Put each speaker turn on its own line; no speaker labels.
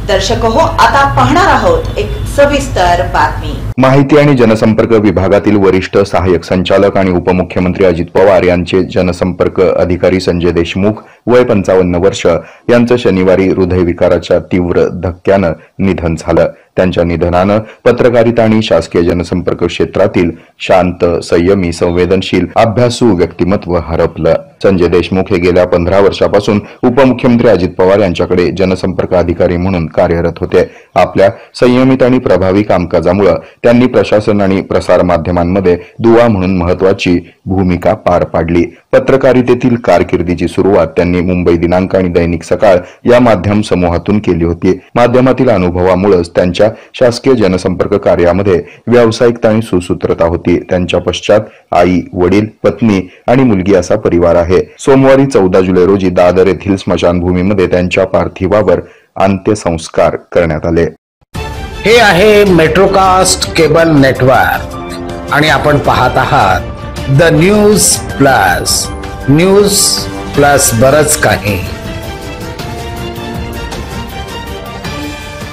दर्शक हो, आता पाहणार आहोत एक सविस्तर बातमी।
माहिती आणि जनसंपर्क विभागातील वरिष्ठ सहाय्यक संचालक आणि उपमुख्यमंत्री अजित पवार यांचे जनसंपर्क अधिकारी संजय देशमुख वय 55 वर्ष यांचं शनिवारी हृदयविकाराच्या तीव्र धक्क्यानं निधन झालं। त्यांच्या निधनानं पत्रकारिता आणि शासकीय जनसंपर्क क्षेत्रातील शांत, संयमी, संवेदनशील, अभ्यासू व्यक्तिमत्व हरपलं। संजय देशमुख हे गेल्या 15 वर्षापासून उपमुख्यमंत्री अजित पवार यांच्याकडे जनसंपर्क अधिकारी म्हणून कार्यरत होते। आपल्या संयमित आणि प्रभावी कामकाजामुळे त्यांनी प्रशासन आणि प्रसार माध्यमांमध्ये दुवा म्हणून महत्वाची भूमिका पार पाडली। पत्रकारितेतील कारकिर्दीची सुरुवात त्यांनी मुंबई दिनांक आणि दैनिक सकाळ या माध्यम समूहातून केली होती। माध्यमातील अनुभवामुळेच त्यांच्या शासकीय जनसंपर्क कार्यामध्ये व्यावसायिकता आणि सुसूत्रता होती। त्यांच्या पश्चात आई, वडील, पत्नी आणि मुलगी असा परिवार आहे। सोमवारी 14 जुलै रोजी दादर येथील स्मशानभूमीमध्ये त्यांच्या पार्थिवावर अंत्यसंस्कार करण्यात आले।
हे आहे मेट्रोकास्ट केबल नेटवर्क आणि आपण पाहत आहात द न्यूज प्लस बरच काही।